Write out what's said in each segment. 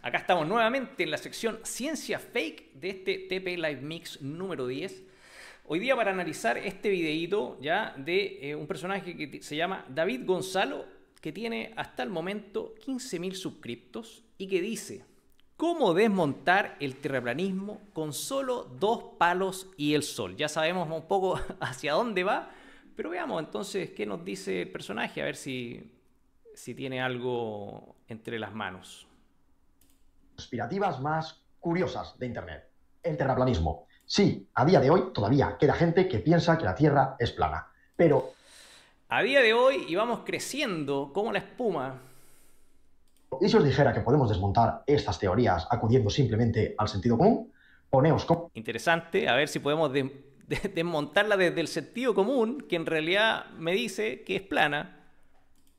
Acá estamos nuevamente en la sección Ciencia Fake de este TP Live Mix número 10. Hoy día para analizar este videíto ya de un personaje que se llama David Gonzalo, que tiene hasta el momento 15.000 suscriptos y que dice: ¿cómo desmontar el terraplanismo con solo 2 palos y el sol? Ya sabemos un poco hacia dónde va, pero veamos entonces qué nos dice el personaje, a ver si tiene algo entre las manos. Conspirativas más curiosas de Internet. El terraplanismo. Sí, a día de hoy todavía queda gente que piensa que la Tierra es plana, pero... A día de hoy íbamos creciendo como la espuma. ¿Y si os dijera que podemos desmontar estas teorías acudiendo simplemente al sentido común? Poneos como... Interesante, a ver si podemos desmontarla desde el sentido común, que en realidad me dice que es plana.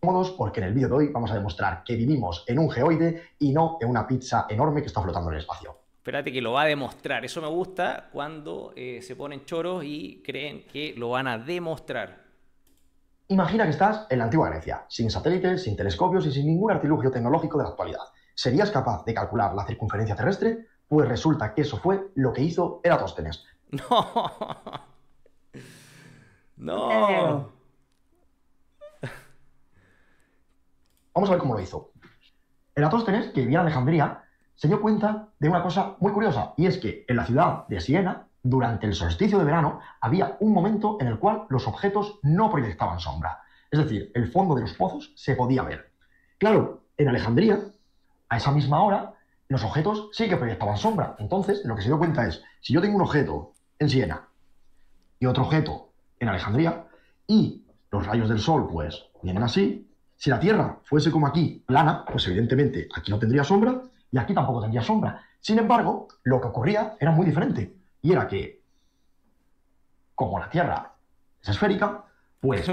Cómodos, porque en el vídeo de hoy vamos a demostrar que vivimos en un geoide y no en una pizza enorme que está flotando en el espacio. Espérate que lo va a demostrar. Eso me gusta cuando se ponen choros y creen que lo van a demostrar. Imagina que estás en la antigua Grecia, sin satélites, sin telescopios y sin ningún artilugio tecnológico de la actualidad. ¿Serías capaz de calcular la circunferencia terrestre? Pues resulta que eso fue lo que hizo Eratóstenes. No. No. Vamos a ver cómo lo hizo. Eratóstenes, que vivía en Alejandría, se dio cuenta de una cosa muy curiosa, y es que en la ciudad de Siena, durante el solsticio de verano, había un momento en el cual los objetos no proyectaban sombra. Es decir, el fondo de los pozos se podía ver. Claro, en Alejandría, a esa misma hora, los objetos sí que proyectaban sombra. Entonces, lo que se dio cuenta es, si yo tengo un objeto en Siena y otro objeto en Alejandría, y los rayos del sol, pues, vienen así, si la Tierra fuese como aquí, plana, pues evidentemente aquí no tendría sombra y aquí tampoco tendría sombra. Sin embargo, lo que ocurría era muy diferente. Y era que, como la Tierra es esférica, pues...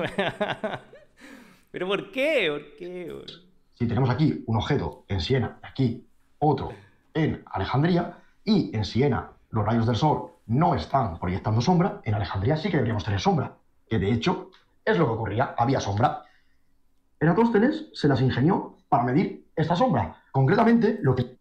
¿Pero por qué? ¿Por qué? Si tenemos aquí un objeto en Siena, aquí otro en Alejandría, y en Siena los rayos del sol no están proyectando sombra, en Alejandría sí que deberíamos tener sombra. Que de hecho es lo que ocurría, había sombra. Eratóstenes se las ingenió para medir esta sombra. Concretamente, lo que...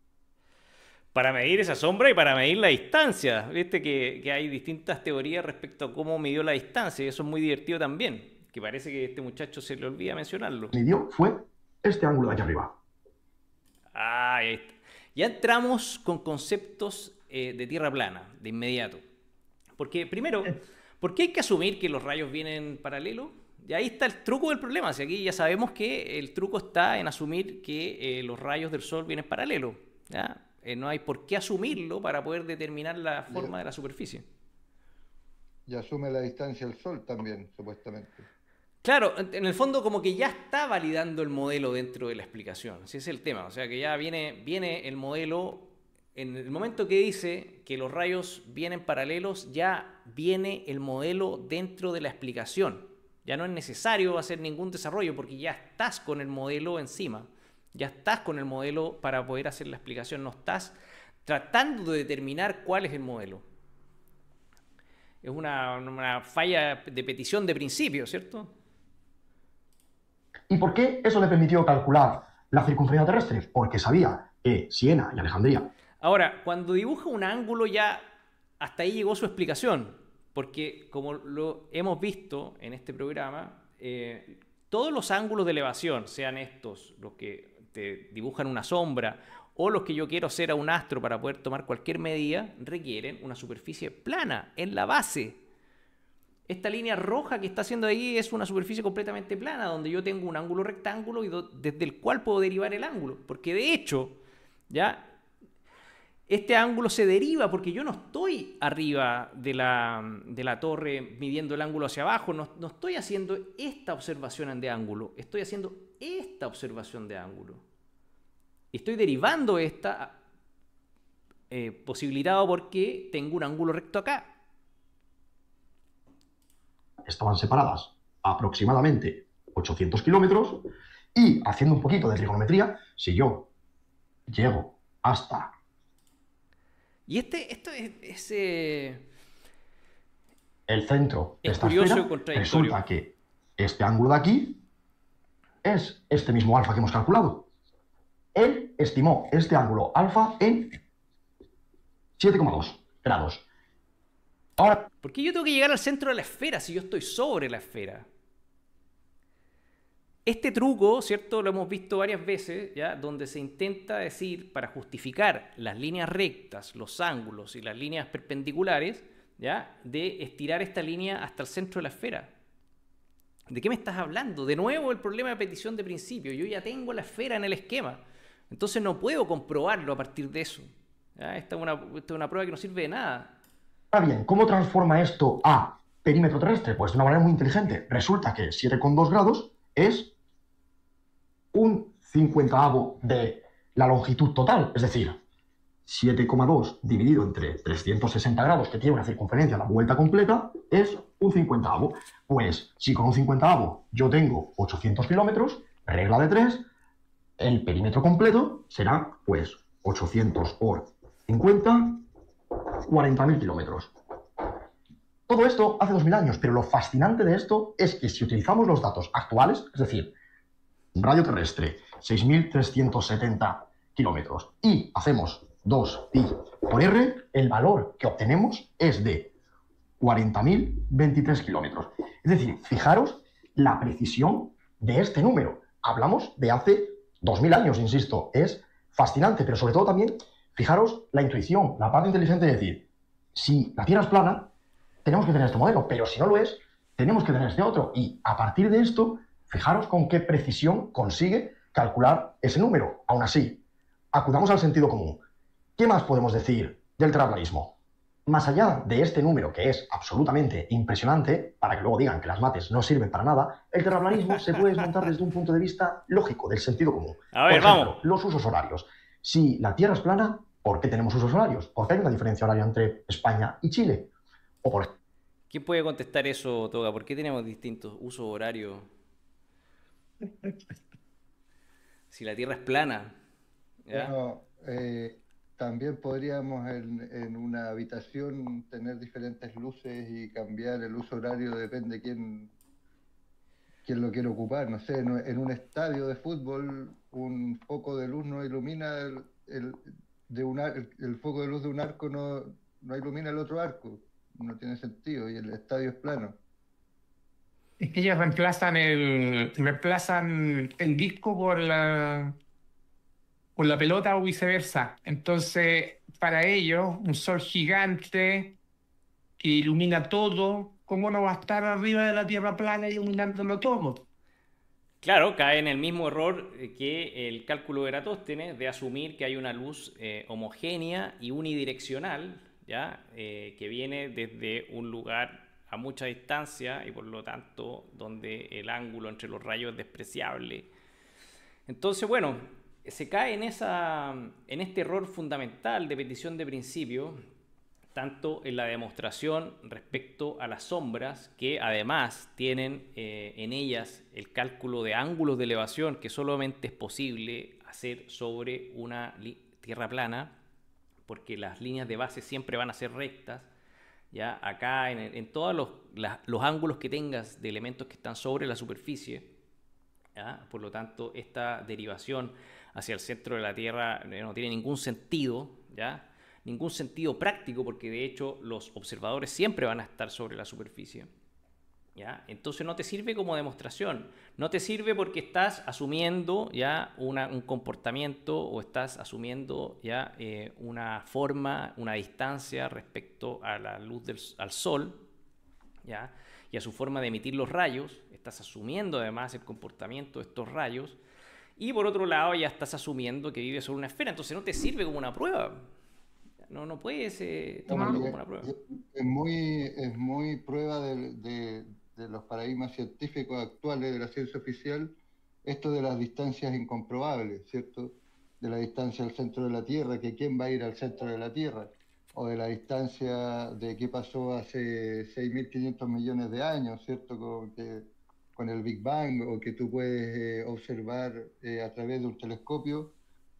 Para medir esa sombra y para medir la distancia. Viste que hay distintas teorías respecto a cómo midió la distancia, y eso es muy divertido también, que parece que a este muchacho se le olvida mencionarlo. midió fue este ángulo de aquí arriba. Ah, ahí está. Ya entramos con conceptos de tierra plana, de inmediato. Porque primero, ¿por qué hay que asumir que los rayos vienen paralelos? Y ahí está el truco del problema. Si aquí ya sabemos que el truco está en asumir que los rayos del sol vienen paralelos. ¿Ya? No hay por qué asumirlo para poder determinar la forma de la superficie. Y asume la distancia al sol también, supuestamente. Claro, en el fondo como que ya está validando el modelo dentro de la explicación. Ese es el tema. O sea que ya viene el modelo. En el momento que dice que los rayos vienen paralelos, ya viene el modelo dentro de la explicación. Ya no es necesario hacer ningún desarrollo porque ya estás con el modelo encima. Ya estás con el modelo para poder hacer la explicación. No estás tratando de determinar cuál es el modelo. Es una falla de petición de principio, ¿cierto? ¿Y por qué eso le permitió calcular la circunferencia terrestre? Porque sabía que Siena y Alejandría... Ahora, cuando dibuja un ángulo ya hasta ahí llegó su explicación. Porque como lo hemos visto en este programa, todos los ángulos de elevación, sean estos los que te dibujan una sombra o los que yo quiero hacer a un astro para poder tomar cualquier medida, requieren una superficie plana en la base. Esta línea roja que está haciendo ahí es una superficie completamente plana, donde yo tengo un ángulo rectángulo y desde el cual puedo derivar el ángulo. Porque de hecho, ya este ángulo se deriva porque yo no estoy arriba de la torre midiendo el ángulo hacia abajo, no estoy haciendo esta observación de ángulo, estoy haciendo esta observación de ángulo. Y estoy derivando esta posibilitado porque tengo un ángulo recto acá. Estaban separadas aproximadamente 800 kilómetros y, haciendo un poquito de trigonometría, si yo llego hasta... Y esto es el centro de esta curioso y esfera, contradictorio. resulta que este ángulo de aquí es este mismo alfa que hemos calculado. Él estimó este ángulo alfa en 7,2 grados. Ahora, ¿Por qué yo tengo que llegar al centro de la esfera si yo estoy sobre la esfera? Este truco, ¿cierto? Lo hemos visto varias veces, ¿ya? Donde se intenta decir, para justificar las líneas rectas, los ángulos y las líneas perpendiculares, ¿ya? De estirar esta línea hasta el centro de la esfera. ¿De qué me estás hablando? De nuevo el problema de petición de principio. Yo ya tengo la esfera en el esquema. Entonces no puedo comprobarlo a partir de eso. ¿Ya? Esta es una prueba que no sirve de nada. bien, ¿cómo transforma esto a perímetro terrestre? Pues de una manera muy inteligente. Resulta que 7,2 grados es un 50avo de la longitud total. Es decir, 7,2 dividido entre 360 grados, que tiene una circunferencia, la vuelta completa, es un 50avo. Pues si con un 50avo yo tengo 800 kilómetros, regla de 3, el perímetro completo será pues 800 por 50, 40.000 kilómetros. Todo esto hace 2000 años, pero lo fascinante de esto es que si utilizamos los datos actuales, es decir, un radio terrestre, 6.370 kilómetros, y hacemos 2pi por r, el valor que obtenemos es de 40.023 kilómetros. Es decir, fijaros la precisión de este número. Hablamos de hace 2000 años, insisto. Es fascinante, pero sobre todo también, fijaros la intuición, la parte inteligente de decir, si la Tierra es plana, tenemos que tener este modelo, pero si no lo es, tenemos que tener este otro. Y a partir de esto, fijaros con qué precisión consigue calcular ese número. Aún así, acudamos al sentido común. ¿Qué más podemos decir del terraplanismo? Más allá de este número, que es absolutamente impresionante, para que luego digan que las mates no sirven para nada, el terraplanismo se puede desmontar desde un punto de vista lógico, del sentido común. A ver, por ejemplo, vamos. los usos horarios. Si la Tierra es plana, ¿por qué tenemos usos horarios? Porque hay una diferencia horaria entre España y Chile. O por ¿Quién puede contestar eso, Toga? ¿Por qué tenemos distintos usos horarios? Si la Tierra es plana. ¿Ya? Bueno, también podríamos en una habitación tener diferentes luces y cambiar el uso horario, depende quién lo quiere ocupar. No sé, en un estadio de fútbol un foco de luz no ilumina el foco de luz de un arco no ilumina el otro arco. No tiene sentido y el estadio es plano. Es que ellos reemplazan el disco por la pelota o viceversa. Entonces, para ellos, un sol gigante que ilumina todo, ¿cómo no va a estar arriba de la Tierra plana iluminándolo todo? Claro, cae en el mismo error que el cálculo de Eratóstenes de asumir que hay una luz homogénea y unidireccional, ¿ya? Que viene desde un lugar a mucha distancia y por lo tanto donde el ángulo entre los rayos es despreciable. Entonces, bueno, se cae en este error fundamental de petición de principio, tanto en la demostración respecto a las sombras, que además tienen en ellas el cálculo de ángulos de elevación que solamente es posible hacer sobre una tierra plana, porque las líneas de base siempre van a ser rectas. ¿Ya? Acá en todos los ángulos que tengas de elementos que están sobre la superficie, ¿ya? Por lo tanto, esta derivación hacia el centro de la Tierra no tiene ningún sentido, ¿ya? Ningún sentido práctico, porque de hecho los observadores siempre van a estar sobre la superficie, ¿ya? Entonces no te sirve como demostración, no te sirve porque estás asumiendo ya un comportamiento o estás asumiendo ya una forma, una distancia respecto a la luz al sol, ¿ya? Y a su forma de emitir los rayos. Estás asumiendo además el comportamiento de estos rayos y por otro lado ya estás asumiendo que vive sobre una esfera, entonces no te sirve como una prueba. No puedes tomarlo como una prueba. Es muy prueba de los paradigmas científicos actuales de la ciencia oficial, esto de las distancias incomprobables, ¿cierto? De la distancia al centro de la Tierra, que quién va a ir al centro de la Tierra, o de la distancia de qué pasó hace 6.500 millones de años, ¿cierto? Con el Big Bang, o que tú puedes observar a través de un telescopio,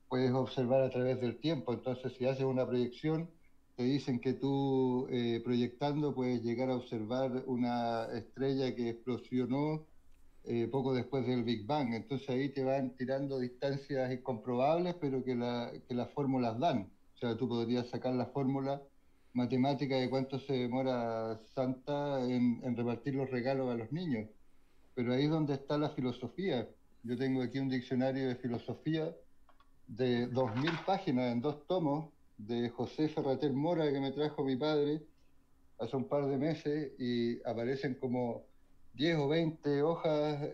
puedes observar a través del tiempo. Entonces, si haces una proyección, te dicen que tú proyectando puedes llegar a observar una estrella que explosionó poco después del Big Bang. Entonces ahí te van tirando distancias incomprobables, pero que las fórmulas dan. O sea, tú podrías sacar la fórmula matemática de cuánto se demora Santa en repartir los regalos a los niños. Pero ahí es donde está la filosofía. Yo tengo aquí un diccionario de filosofía de 2000 páginas en 2 tomos de José Ferrater Mora que me trajo mi padre hace un par de meses, y aparecen como 10 o 20 hojas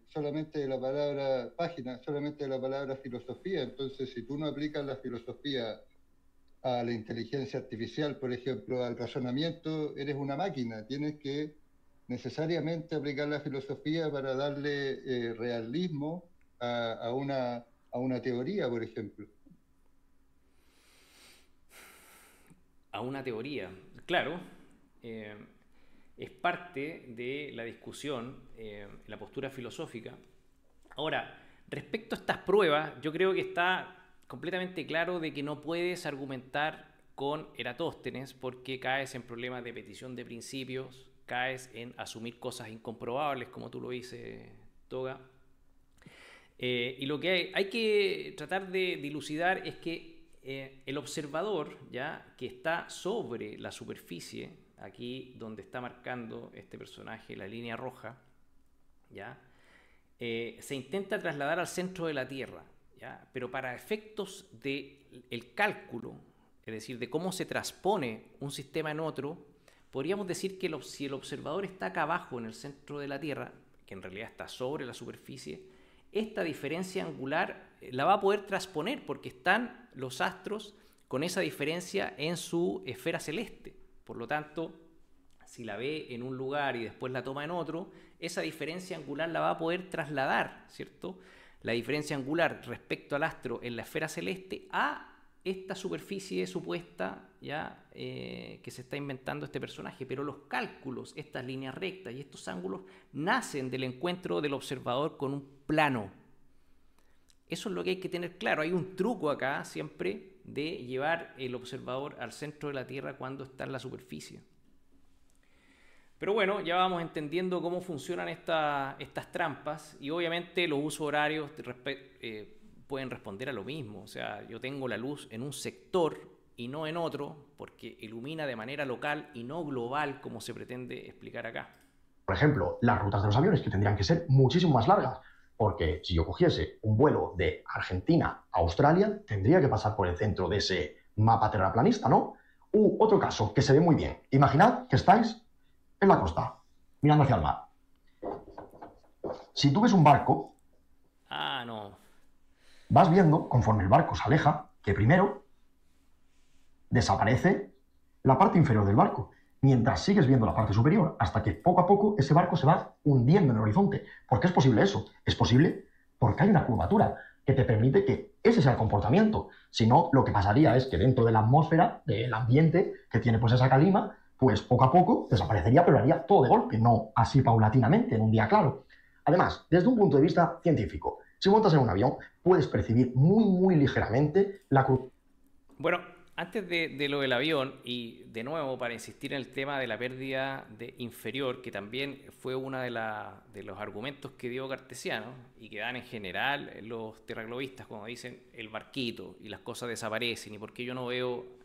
solamente de la palabra página, solamente de la palabra filosofía. Entonces, si tú no aplicas la filosofía a la inteligencia artificial, por ejemplo, al razonamiento, eres una máquina. Tienes que necesariamente aplicar la filosofía para darle realismo a una teoría, por ejemplo. A una teoría, claro, es parte de la discusión, la postura filosófica. Ahora, respecto a estas pruebas, yo creo que está completamente claro de que no puedes argumentar con Eratóstenes porque caes en problemas de petición de principios, caes en asumir cosas incomprobables, como tú lo dices, Toga. Y lo que hay que tratar de dilucidar es que el observador, ya que está sobre la superficie, aquí donde está marcando este personaje la línea roja, ya se intenta trasladar al centro de la Tierra, ¿ya? Pero para efectos del cálculo, es decir, de cómo se transpone un sistema en otro, podríamos decir que si el observador está acá abajo en el centro de la Tierra, que en realidad está sobre la superficie, esta diferencia angular la va a poder transponer porque están los astros con esa diferencia en su esfera celeste. Por lo tanto, si la ve en un lugar y después la toma en otro, esa diferencia angular la va a poder trasladar, ¿cierto? La diferencia angular respecto al astro en la esfera celeste a esta superficie supuesta ya que se está inventando este personaje. Pero los cálculos, estas líneas rectas y estos ángulos nacen del encuentro del observador con un plano. Eso es lo que hay que tener claro. Hay un truco acá siempre de llevar el observador al centro de la Tierra cuando está en la superficie. Pero bueno, ya vamos entendiendo cómo funcionan estas trampas y obviamente los usos horarios pueden responder a lo mismo. O sea, yo tengo la luz en un sector y no en otro porque ilumina de manera local y no global como se pretende explicar acá. Por ejemplo, las rutas de los aviones que tendrían que ser muchísimo más largas, porque si yo cogiese un vuelo de Argentina a Australia, tendría que pasar por el centro de ese mapa terraplanista, ¿no? Otro caso que se ve muy bien. Imaginad que estáis en la costa, mirando hacia el mar. Si tú ves un barco, no. Vas viendo, conforme el barco se aleja, que primero desaparece la parte inferior del barco, mientras sigues viendo la parte superior, hasta que poco a poco ese barco se va hundiendo en el horizonte. ¿Por qué es posible eso? Es posible porque hay una curvatura que te permite que ese sea el comportamiento. Si no, lo que pasaría es que dentro de la atmósfera, del ambiente que tiene pues esa calima, pues poco a poco desaparecería, pero lo haría todo de golpe, no así paulatinamente, en un día claro. Además, desde un punto de vista científico, si montas en un avión, puedes percibir muy ligeramente la curvatura. Bueno, antes de lo del avión, y de nuevo para insistir en el tema de la pérdida inferior, que también fue uno de los argumentos que dio Cartesiano y que dan en general los terraglobistas cuando dicen el barquito y las cosas desaparecen y por qué yo no veo.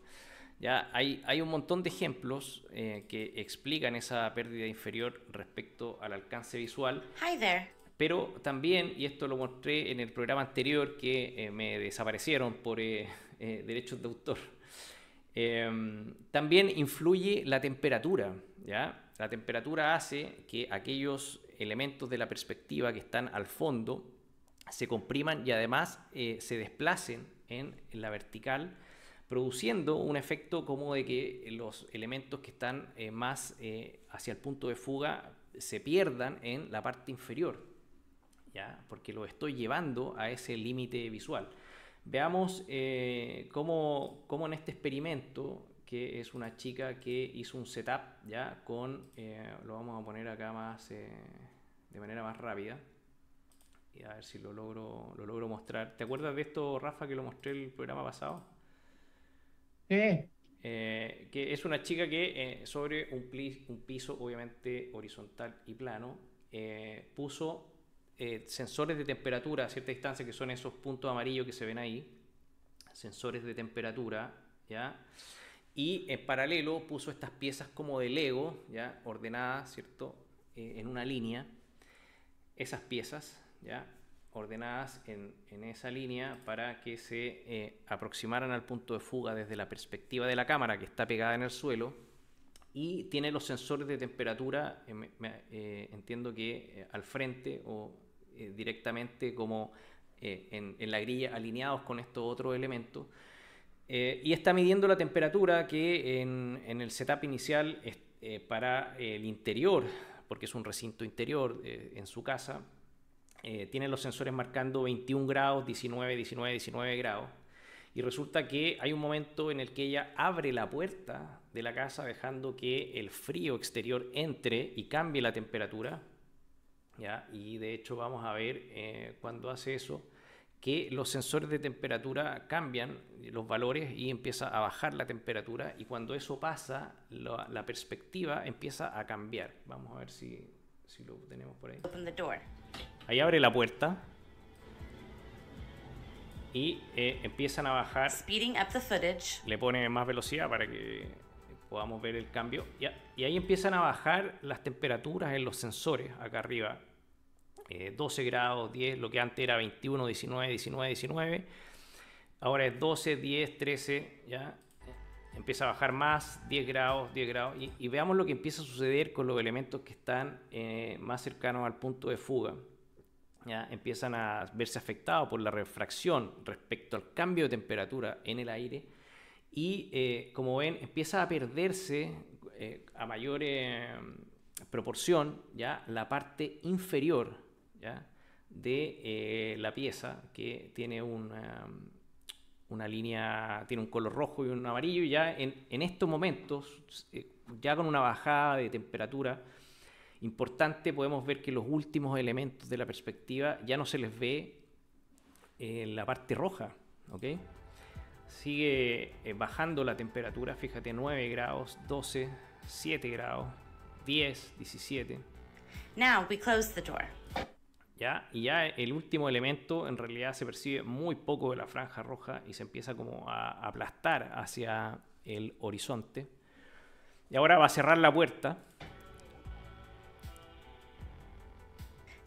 Ya hay un montón de ejemplos que explican esa pérdida inferior respecto al alcance visual. Hi there. Pero también, y esto lo mostré en el programa anterior que me desaparecieron por derechos de autor, también influye la temperatura, ¿ya? La temperatura hace que aquellos elementos de la perspectiva que están al fondo se compriman y además se desplacen en la vertical, produciendo un efecto como de que los elementos que están más hacia el punto de fuga se pierdan en la parte inferior, ¿ya? Porque lo estoy llevando a ese límite visual. Veamos cómo en este experimento, que es una chica que hizo un setup ya con, lo vamos a poner acá más de manera más rápida, y a ver si lo logro mostrar. ¿Te acuerdas de esto, Rafa, que lo mostré el programa pasado? Que es una chica que sobre un piso obviamente horizontal y plano puso sensores de temperatura a cierta distancia, que son esos puntos amarillos que se ven ahí, sensores de temperatura, ¿ya? Y en paralelo puso estas piezas como de Lego, ¿ya? Ordenadas, ¿cierto? En una línea, esas piezas, ¿ya? Ordenadas en esa línea para que se aproximaran al punto de fuga desde la perspectiva de la cámara, que está pegada en el suelo, y tiene los sensores de temperatura, entiendo que al frente o directamente como en la grilla, alineados con estos otros elementos, y está midiendo la temperatura que en el setup inicial para el interior, porque es un recinto interior en su casa, tiene los sensores marcando 21 grados, 19 grados, y resulta que hay un momento en el que ella abre la puerta de la casa dejando que el frío exterior entre y cambie la temperatura, ¿ya? Y de hecho vamos a ver cuando hace eso que los sensores de temperatura cambian los valores y empieza a bajar la temperatura, y cuando eso pasa la perspectiva empieza a cambiar. Vamos a ver si lo tenemos por ahí. Ahí abre la puerta y empiezan a bajar. Speeding up the footage. Le pone más velocidad para que podamos ver el cambio. Y ahí empiezan a bajar las temperaturas en los sensores acá arriba. 12 grados, 10, lo que antes era 21, 19. Ahora es 12, 10, 13, ya. Empieza a bajar más, 10 grados. Y veamos lo que empieza a suceder con los elementos que están más cercanos al punto de fuga. ¿Ya? Empiezan a verse afectados por la refracción respecto al cambio de temperatura en el aire, y como ven empieza a perderse a mayor proporción, ¿ya? La parte inferior, ¿ya? De la pieza, que tiene una línea, tiene un color rojo y un amarillo, y ya en estos momentos, ya con una bajada de temperatura importante, podemos ver que los últimos elementos de la perspectiva ya no se les ve la parte roja, ¿ok? Sigue bajando la temperatura, fíjate, 9 grados, 12, 7 grados, 10, 17. Now we close the door. ¿Ya? Y ya el último elemento en realidad se percibe muy poco de la franja roja y se empieza como a aplastar hacia el horizonte. Y ahora va a cerrar la puerta.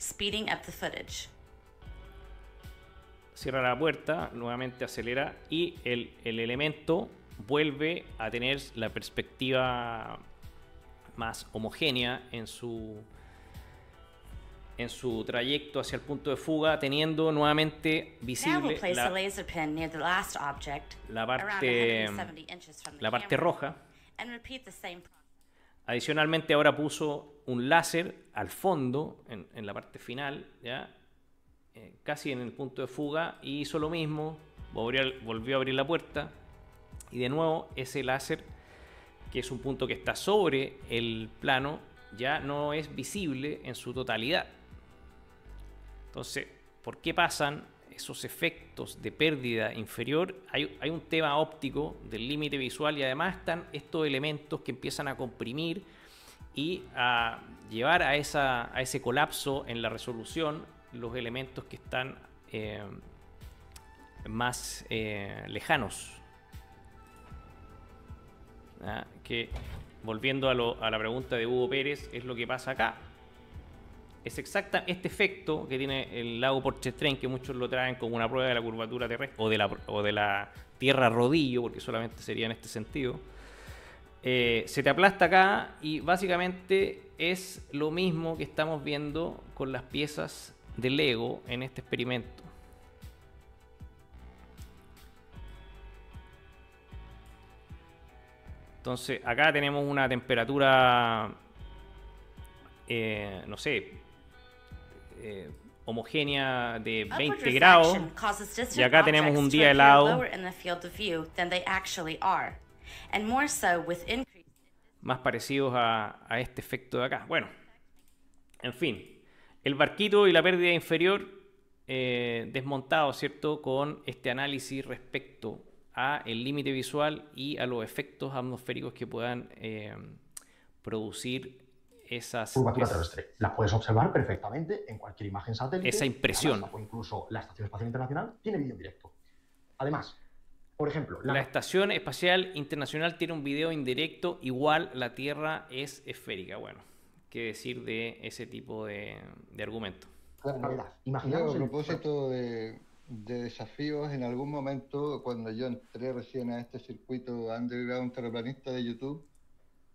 Speeding up the footage. Cierra la puerta, nuevamente acelera, y el elemento vuelve a tener la perspectiva más homogénea en su trayecto hacia el punto de fuga, teniendo nuevamente visible la parte roja. Adicionalmente ahora puso un láser al fondo, en la parte final, ¿ya? Casi en el punto de fuga, y hizo lo mismo, volvió a abrir la puerta, y de nuevo ese láser, que es un punto que está sobre el plano, ya no es visible en su totalidad. Entonces, ¿por qué pasan esos efectos de pérdida inferior? Hay un tema óptico del límite visual, y además están estos elementos que empiezan a comprimir y a llevar a ese colapso en la resolución los elementos que están más lejanos. ¿Ah? Que, volviendo a la pregunta de Hugo Pérez, es lo que pasa acá. Es exacta este efecto que tiene el lago Pontchartrain, que muchos lo traen como una prueba de la curvatura terrestre o de la tierra rodillo, porque solamente sería en este sentido. Se te aplasta acá, y básicamente es lo mismo que estamos viendo con las piezas de Lego en este experimento. Entonces acá tenemos una temperatura no sé, homogénea de 20 grados, y acá tenemos un día helado, más parecidos a este efecto de acá. Bueno, en fin, el barquito y la pérdida inferior desmontado, ¿cierto?, con este análisis respecto a el límite visual y a los efectos atmosféricos que puedan producir curvatura terrestre. La puedes observar perfectamente en cualquier imagen satélite. Esa impresión. O incluso la Estación Espacial Internacional tiene vídeo en directo. Además, por ejemplo, la Estación Espacial Internacional tiene un video indirecto, igual la Tierra es esférica. Bueno, ¿qué decir de ese tipo de argumento? Claro, a propósito de desafíos, en algún momento, cuando yo entré recién a este circuito underground terraplanista de YouTube,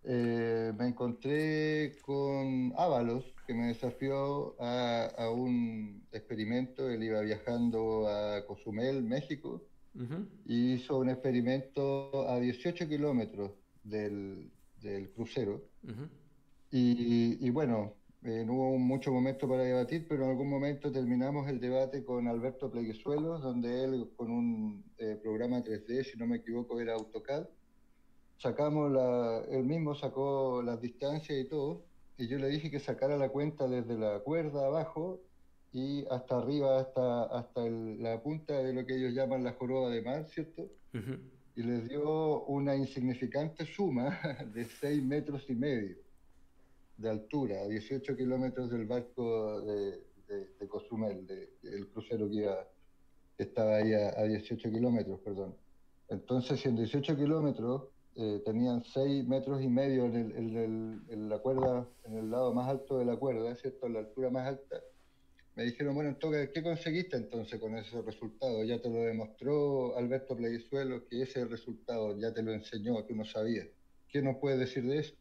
me encontré con Ábalos, que me desafió a un experimento. Él iba viajando a Cozumel, México, y hizo un experimento a 18 kilómetros del crucero. Y bueno, no hubo mucho momento para debatir, pero en algún momento terminamos el debate con Alberto Pleguezuelos, donde él, con un programa 3D, si no me equivoco, era AutoCAD, él mismo sacó las distancias y todo, y yo le dije que sacara la cuenta desde la cuerda abajo y hasta arriba, hasta la punta de lo que ellos llaman la joroba de mar, ¿cierto? Y les dio una insignificante suma de 6,5 metros de altura, a 18 kilómetros del barco de Cozumel, del crucero que estaba ahí a 18 kilómetros, perdón. Entonces, si en 18 kilómetros tenían 6,5 metros en la cuerda, en el lado más alto de la cuerda, ¿cierto? En la altura más alta, me dijeron, bueno, entonces, ¿qué conseguiste entonces con ese resultado? Ya te lo demostró Alberto Pleguezuelos, que ese es el resultado, ya te lo enseñó, tú no sabías. ¿Qué nos puedes decir de eso?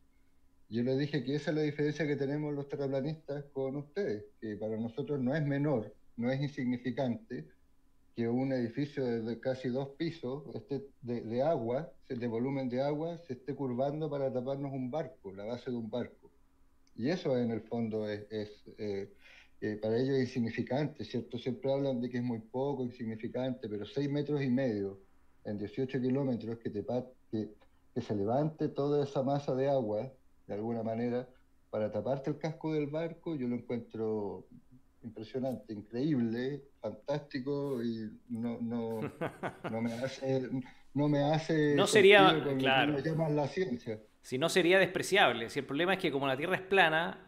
Yo le dije que esa es la diferencia que tenemos los terraplanistas con ustedes, que para nosotros no es menor, no es insignificante que un edificio de casi 2 pisos de agua, de volumen de agua, se esté curvando para taparnos un barco, la base de un barco. Y eso en el fondo para ellos es insignificante, ¿cierto? Siempre hablan de que es muy poco, insignificante, pero 6,5 metros en 18 kilómetros que se levante toda esa masa de agua, de alguna manera, para taparte el casco del barco, yo lo encuentro impresionante, increíble, fantástico, y no me hace no sería, con claro, lo que llaman la ciencia. Si no sería despreciable. Si el problema es que como la Tierra es plana,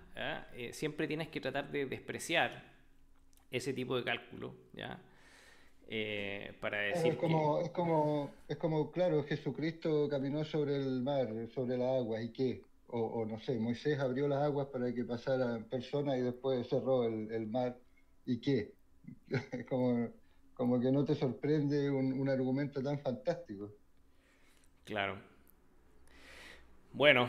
siempre tienes que tratar de despreciar ese tipo de cálculo, ¿ya? Para decir es como, claro, Jesucristo caminó sobre el mar, sobre las aguas, ¿y qué? O no sé, Moisés abrió las aguas para que pasaran personas y después cerró el mar, ¿y qué? como que no te sorprende un argumento tan fantástico. Claro. Bueno,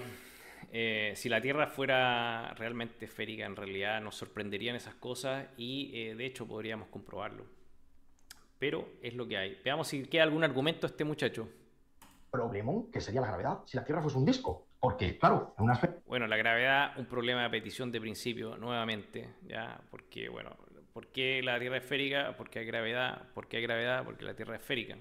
si la Tierra fuera realmente esférica, en realidad nos sorprenderían esas cosas y de hecho podríamos comprobarlo. Pero es lo que hay. Veamos si queda algún argumento a este muchacho. Problemón que sería la gravedad si la Tierra fuese un disco. Porque, claro, en una esfera... Bueno, la gravedad, un problema de petición de principio, nuevamente, ¿ya? Porque, bueno, ¿por qué la Tierra es esférica? Porque hay gravedad. ¿Por qué hay gravedad? Porque la Tierra es esférica.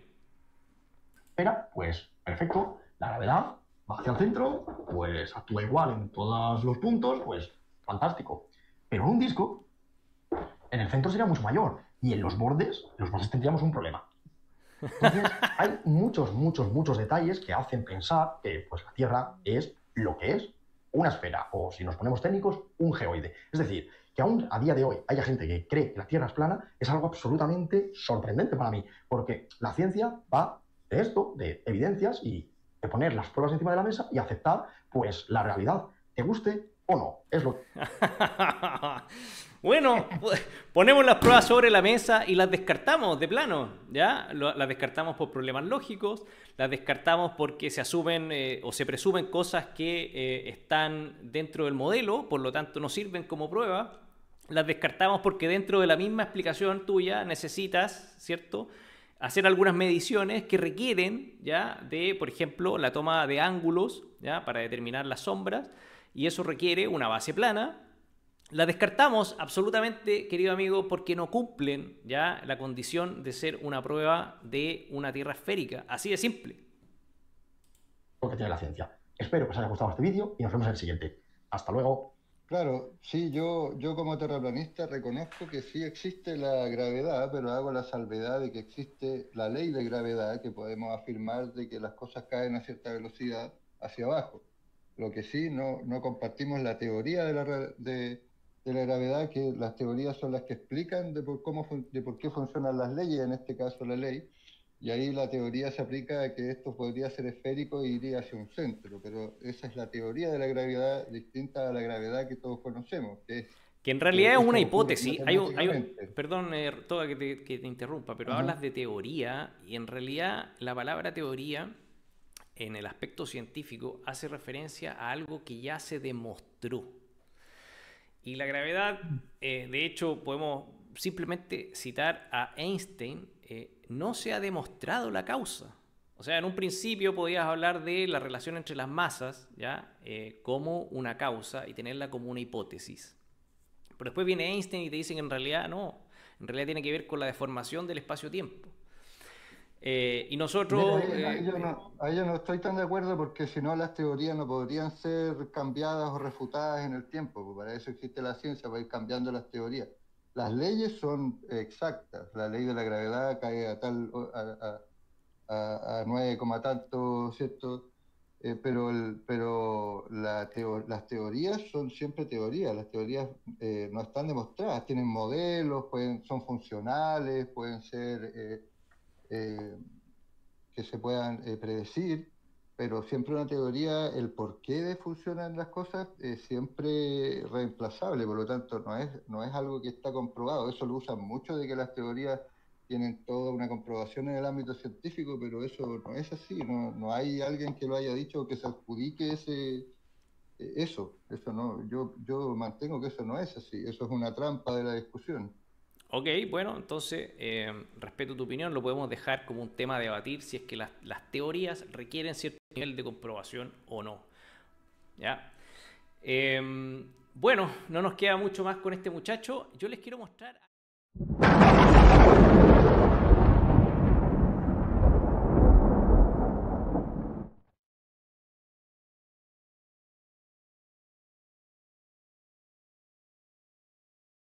Esfera, pues, perfecto. La gravedad va hacia el centro, pues actúa igual en todos los puntos, pues, fantástico. Pero en un disco, en el centro sería mucho mayor. Y en los bordes tendríamos un problema. Entonces, hay muchos detalles que hacen pensar que pues, la Tierra es lo que es, una esfera, o si nos ponemos técnicos, un geoide. Es decir, que aún a día de hoy haya gente que cree que la Tierra es plana, es algo absolutamente sorprendente para mí, porque la ciencia va de esto, de evidencias y de poner las pruebas encima de la mesa y aceptar, pues, la realidad, te guste o no. Es lo Bueno, ponemos las pruebas sobre la mesa y las descartamos de plano, ¿ya? Las descartamos por problemas lógicos, las descartamos porque se asumen o se presumen cosas que están dentro del modelo, por lo tanto no sirven como prueba. Las descartamos porque dentro de la misma explicación tuya necesitas, ¿cierto?, hacer algunas mediciones que requieren, ¿ya?, de, por ejemplo, la toma de ángulos, ¿ya?, para determinar las sombras, y eso requiere una base plana. La descartamos absolutamente, querido amigo, porque no cumplen ya la condición de ser una prueba de una Tierra esférica. Así de simple. que tiene la ciencia. Espero que os haya gustado este vídeo y nos vemos en el siguiente. Hasta luego. Claro, sí, yo como terraplanista reconozco que sí existe la gravedad, pero hago la salvedad de que existe la ley de gravedad, que podemos afirmar de que las cosas caen a cierta velocidad hacia abajo. Lo que sí, no compartimos la teoría de la gravedad, que las teorías son las que explican de por qué funcionan las leyes, en este caso la ley, y ahí la teoría se aplica a que esto podría ser esférico e iría hacia un centro, pero esa es la teoría de la gravedad distinta a la gravedad que todos conocemos, que en realidad es una eso ocurre hipótesis. matemáticamente. Perdón, Toga, que te interrumpa, pero hablas de teoría y en realidad la palabra teoría en el aspecto científico hace referencia a algo que ya se demostró. Y la gravedad, de hecho, podemos simplemente citar a Einstein, no se ha demostrado la causa. O sea, en un principio podías hablar de la relación entre las masas, ¿ya? Como una causa y tenerla como una hipótesis. Pero después viene Einstein y te dicen que en realidad no, en realidad tiene que ver con la deformación del espacio-tiempo. Y nosotros... Ahí yo no estoy tan de acuerdo, porque si no las teorías no podrían ser cambiadas o refutadas en el tiempo, pues para eso existe la ciencia, para ir cambiando las teorías. Las leyes son exactas, la ley de la gravedad cae a 9, tanto, ¿cierto? Pero las teorías son siempre teorías, las teorías no están demostradas, tienen modelos, son funcionales, pueden ser... que se puedan predecir, pero siempre una teoría, el porqué de funcionan las cosas es siempre reemplazable, por lo tanto no es algo que está comprobado. Eso lo usan mucho, de que las teorías tienen toda una comprobación en el ámbito científico, pero eso no es así, no hay alguien que lo haya dicho o que se adjudique eso no, yo mantengo que eso no es así, eso es una trampa de la discusión. Ok, bueno, entonces respeto tu opinión, lo podemos dejar como un tema a debatir si es que las teorías requieren cierto nivel de comprobación o no. ¿Ya? Bueno, no nos queda mucho más con este muchacho. Yo les quiero mostrar...